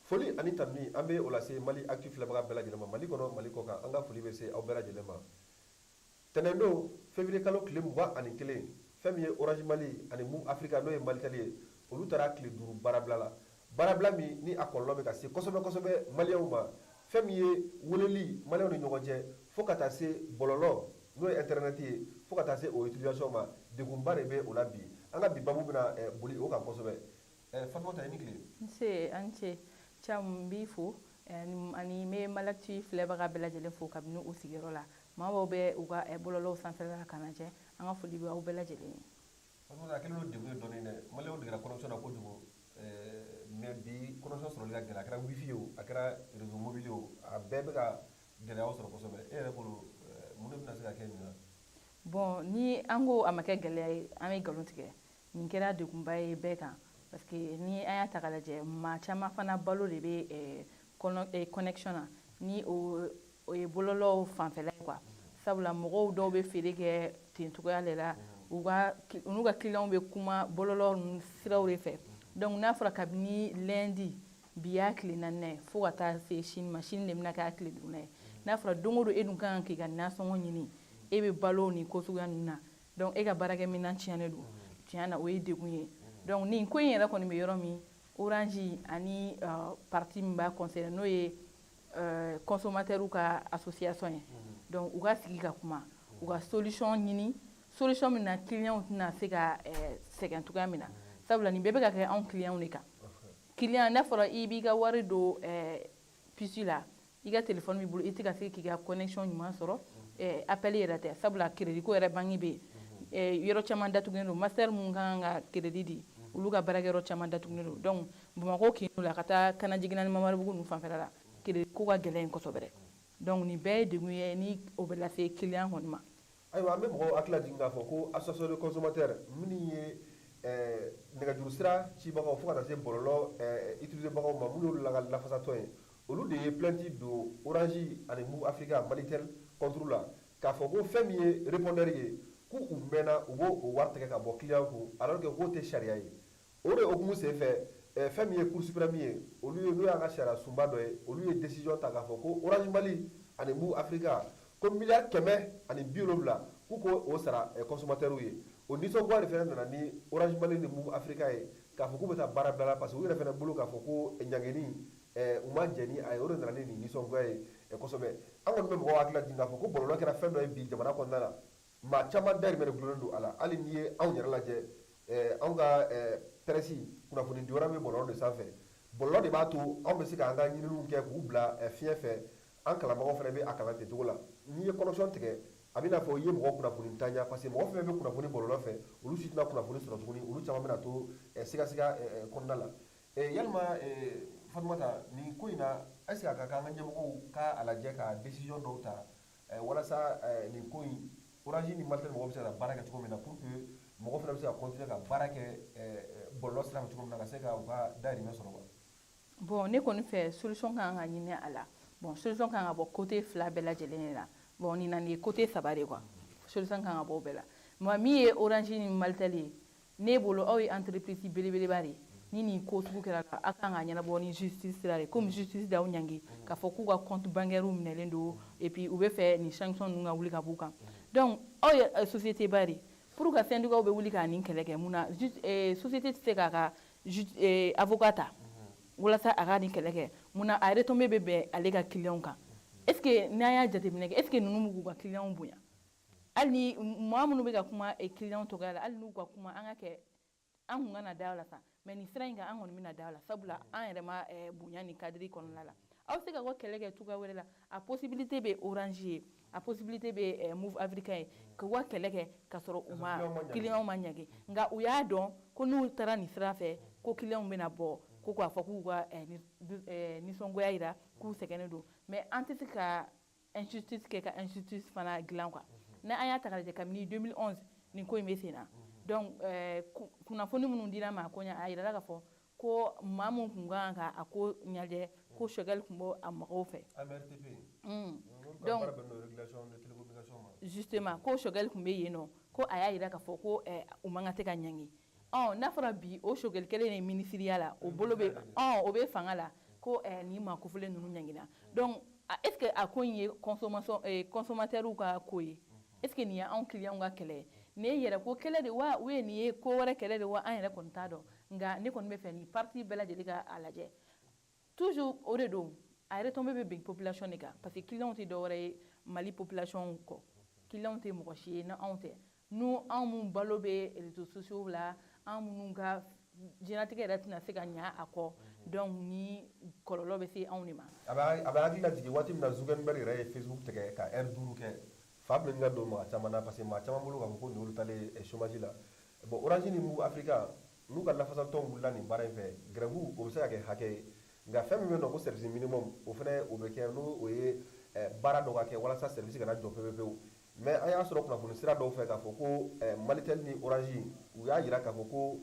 foli ani tanuni an bɛ o lase Mali Actu filɛbaga bɛɛ lajɛlen ma Mali kɔnɔ Mali kɔ kan an ka foli bɛ se aw bɛɛ lajɛlen ma tɛnɛn don février kalo tile 21 fɛn min ye Orange Mali ani Move Africa n'o ye Malitel ye olu taara tile 5 baarabila la baarabila min ni a kɔlɔlɔ bɛ ka se kosɛbɛ kosɛbɛ maliyɛnw ma fɛn min ye weleli maliyɛnw ni ɲɔgɔn cɛ fo ka taa se bɔlɔlɔ n'o ye internet ye fo ka taa se o utilisation ma degunba de bɛ o la bi an ka bi babu bɛna boli o kan kosɛbɛ Fatumata i ni tile nse an cɛ cam b'i fo ani me Malactu filɛbaga bɛɛ lajɛlen fo kabini u sigiyɔrɔ la maaw bɛ u ka bɔlɔlɔw sanfɛla ka na cɛ an ka foli bɛ aw bɛɛ lajɛlen ye Fatumata a kɛlen don degun ye dɔɔni dɛ maliyɛnw degera connexion na kojugu mais bi connexion sɔrɔli ka gɛlɛn a kɛra wifi ye o a kɛra réseau mobile ye o a bɛɛ bɛ ka gɛlɛyaw sɔrɔ kosɛbɛ e yɛrɛ bolo mun de bɛna se ka kɛ nin na bon ni an ko a ma kɛ gɛlɛya ye an bɛ nkalon tigɛ nin kɛra degunba ye bɛɛ kan parce que ni an y'a ta k'a lajɛ maa caman fana balo de bɛ connexion na ni o ye bɔlɔlɔw fanfɛla ye quoi sabula mɔgɔw dɔw bɛ feere kɛ ten cogoya de la u n'u ka clients bɛ kuma bɔlɔlɔ siraw de fɛ donc n'a fɔra kabini lundi bi y'a tile 4 fo ka taa se sini ma sini de bɛna kɛ a tile 5 ye n'a fɔra don o don e dun kan k'i ka nasɔngɔ ɲini e bɛ balo nin ko suguya ninnu na donc e ka baarakɛminɛn tiɲɛnen don tiɲɛ na o ye degun ye donc nin ko in yɛrɛ kɔni bɛ yɔrɔ min Orange ani parti min b'a conseiller n'o ye consommateurs ka association ye donc u ka sigi ka kuma u ka solution ɲini solution min na clients tɛna se ka sɛgɛn cogoya min na sabula nin bɛɛ bɛ ka kɛ anw clients de kan client n'a fɔra i b'i ka wari don puce la i ka téléphone b'i bolo i tɛ ka se k'i ka connexion ɲuman sɔrɔ appel yɛrɛ tɛ sabula crédit ko yɛrɛ banque bɛ yen yɔrɔ caman datugulen don master mun kan ka crédit di olu ka baarakɛyɔrɔ caman datugulen don donc Bamakɔ kin la ka taa Kanajigina ni Mamaribugu ninnu fanfɛla la crédit ko ka gɛlɛn kosɛbɛ donc nin bɛɛ ye degun ye ni o bɛ lase client kɔni ma ayiwa an bɛ mɔgɔw hakili lajigin k'a fɔ ko association de consommateurs minnu ye nɛgɛjuru sira cibagaw fo ka taa se bɔlɔlɔ utiliser bagaw ma minnu y'olu ka lafasatɔ ye olu de ye plainte don Orange ani Move Africa Malitel contre la k'a fɔ ko fɛn min ye répondeur ye k'u mɛnna u b'o wari tigɛ ka bɔ client kun alors que k'o tɛ sariya ye o de hukumu senfɛ fɛn min ye Cour suprême ye olu ye n'o y'an ka sariya sunba dɔ ye olu ye décision ta k'a fɔ ko Orange Mali ani Move Africa ko miliyari 170 k'u k'o sara consommateurs ye o nisɔngoya de fana nana ni Orange Mali ni Move Africa ye k'a fɔ k'u bɛ taa baara bila la parce que u yɛrɛ fana bolo k'a fɔ ko ɲangeni u ma jɛ ni a ye o de nana ni nin nisɔngoya ye kosɛbɛ an kɔni bɛ mɔgɔw hakili lajigin k'a fɔ ko bɔlɔlɔ kɛra fɛn dɔ ye bi jamana kɔnɔna la maa caman dahirimɛ de gulonnen don a la hali n'i ye anw yɛrɛ lajɛ anw ka presse kunnafoni di wɛrɛ bɛ bɔlɔlɔ de sanfɛ bɔlɔlɔ de b'a to anw bɛ se k'an ka ɲininiw kɛ k'u bila fiɲɛ fɛ an kalanbagaw fana bɛ a kalan ten cogo la n'i ye connexion tigɛ a bɛ n'a fɔ i ye mɔgɔ kunnafoni tanya parce que mɔgɔ fɛn bɛ kunnafoni bɔlɔlɔ fɛ olu si tɛna kunnafoni sɔrɔ tuguni olu caman bɛna to sigasika kɔnɔna la yalima Fatumata nin ko in na est-ce que a ka kan an ka ɲɛmɔgɔw k'a lajɛ ka décision dɔw ta walasa nin ko in Orange ni Malitel mɔgɔw bɛ se ka baara kɛ cogo min na pour que mɔgɔ fana bɛ se ka continuer ka baara kɛ bɔlɔlɔ sira fɛ cogo min na ka se ka u ka dahirimɛ sɔrɔ wa bon ne kɔni fɛ solution kan ka ɲini a la bon solution kan ka bɔ côté fila bɛɛ lajɛlen de la bon nin na nin ye côté saba de quoi solution kan ka bɔ o bɛɛ la mais min ye Orange ni Malitel ye ne bolo aw ye entreprise belebeleba de ni nin ko sugu kɛra a kan ka ɲɛnabɔ ni justice sira de comme justice d'aw ɲangi k'a fɔ k'u ka compte bancaire minɛlen don et puis u bɛ fɛ nin sanction ninnu ka wuli ka b'u kan donc aw ye société ba de pour que syndicat bɛ wuli k'a nin kɛlɛ kɛ mun na société tɛ se k'a ka avocat ta walasa a ka nin kɛlɛ kɛ mun na a retombée bɛ bɛn ale ka clients kan est ce que n'an y'a jateminɛ kɛ est ce que ninnu b'u ka clients bonya hali ni maa minnu bɛ ka kuma clients tɔgɔya la hali n'u ka kuma an ka kɛ an kun kana da o la sa mais nin sira in kan an kɔni bɛna da o la sabula an yɛrɛ ma bonya nin cadre kɔnɔna la aw bɛ se ka bɔ kɛlɛ kɛ cogoya wɛrɛ la a possibilité bɛ Orange ye a possibilité bɛ Move Africa ye k'u ka kɛlɛ kɛ k'a sɔrɔ u ma clients ma ɲangi nka u y'a dɔn ko n'u taara nin sira fɛ ko clients bɛna bɔ ko k'a fɔ k'u ka nisɔngoya jira k'u sɛgɛnnen don mais an tɛ se ka injustice kɛ ka injustice fana dilan quoi n'an y'a ta k'a lajɛ kabini 2011 nin ko in bɛ sen na donc kunnafoni minnu dira ma ko a yirala k'a fɔ ko maa min tun kan ka a ko ɲɛjɛ ko Choguel tun b'o a mɔgɔw fɛ donc justement ko Choguel tun bɛ yen nɔ ko a y'a jira k'a fɔ ko u man kan tɛ ka ɲangi n'a fɔra bi o Choguel kelen de ministiriya la o bolo bɛ o bɛ fanga la ko ko ni ma ko fule nunu ɲangina donc est ce que a ko in ye consommateur ka ko ye est ce que nin ye anw client ka kɛlɛ ne yɛrɛ ko kɛlɛ de wa ou nin ye ko wɛrɛ kɛlɛ de wa an yɛrɛ kɔni t'a dɔn nka ne kɔni bɛ fɛ ni parti bɛɛ lajɛlen ka a lajɛ toujours o de don a yɛrɛ tombe bɛ bin population de kan parce que client tɛ dɔwɛrɛ ye mali population kɔ client tɛ mɔgɔ si ye na anw tɛ nu anw mun balo bɛ réseaux sociaux la anw minnu ka diɲɛlatigɛ yɛrɛ tɛna se ka ɲa a kɔ donc ni kɔlɔlɔ bɛ se anw de ma a bɛ hakili lajigin waati min na Zuckerberg yɛrɛ ye Facebook tigɛ ka heure 5 kɛ fa min ka don maa caman na parce que maa caman bolo k'a fɔ ko nin olu talen chômage la bon Orange ni Move Africa n'u ka lafasatɔn wulila nin baara in fɛ grève o bɛ se ka kɛ hakɛ ye nka fɛn min bɛ yen nɔ ko service minimum o fana o bɛ kɛ n'o o ye baara dɔ ka kɛ walasa service kana jɔ pewu mais an y'a sɔrɔ kunnafoni sira dɔw fɛ k'a fɔ ko Malitel ni Orange u y'a jira k'a fɔ ko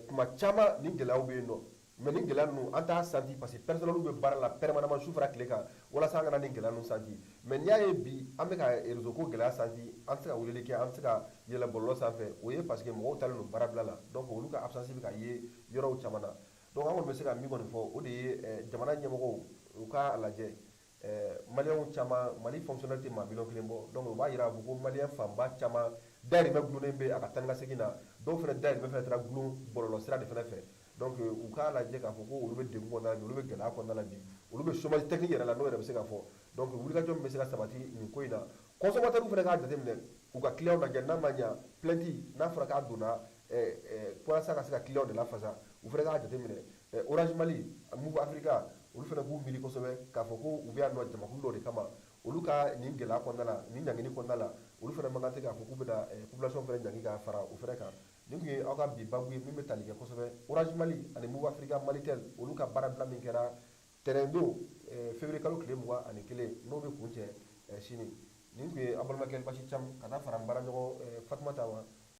tuma caman ni gɛlɛyaw bɛ yen nɔ mais ni gɛlɛya ninnu an t'a santi parce que personnel bɛ baara la permanemment su fara tile kan walasa an kana ni gɛlɛya ninnu santi mais n'i y'a ye bi an bɛ ka réseau ko gɛlɛya santi an tɛ se ka weleli kɛ an tɛ se ka yɛlɛ bɔlɔlɔ sanfɛ o ye parce que mɔgɔw talen don baarabila la donc olu ka absence bɛ ka ye yɔrɔw caman na donc an kɔni bɛ se ka min kɔni fɔ o de ye jamana ɲɛmɔgɔw u k'a lajɛ maliyɛnw caman mali fonctionnaire tɛ maa miliyɔn kelen bɔ donc o b'a yira k'a fɔ ko maliyɛn fanba caman dayirimɛ gulonnen bɛ a ka taa ni ka segin na dɔw fana dayirimɛ fana taara gulon bɔlɔlɔ sira de fana fɛ donc u k'a lajɛ k'a fɔ ko olu bɛ degun kɔnɔna la bi olu bɛ gɛlɛya kɔnɔna la bi olu bɛ chômage technique yɛrɛ la n'o yɛrɛ bɛ se ka fɔ donc wulikajɔ min bɛ se ka sabati nin ko in na consommateur fana k'a jateminɛ u ka client lajɛ n'a ma ɲa plainte n'a fɔra k'a donna walasa ka se ka client de lafasa u fana k'a jateminɛ Orange Mali Move Africa olu fana k'u miiri kosɛbɛ k'a fɔ ko u bɛ yan nɔ jamakulu dɔ de kama olu ka nin gɛlɛya kɔnɔna la nin ɲangini kɔnɔna la olu fana man kan tɛ k'a fɔ k'u bɛna population fana ɲangi ka fara o fana kan nin tun ye aw ka bi babu ye min bɛ tali kɛ kosɛbɛ Orange Mali ani Move Africa Malitel olu ka baarabila min kɛra terrain don février kalo tile 21 n'o bɛ kun cɛ sini nin tun ye an balimakɛ Basi Cam ka taa fara n baaraɲɔgɔn Fatumata ma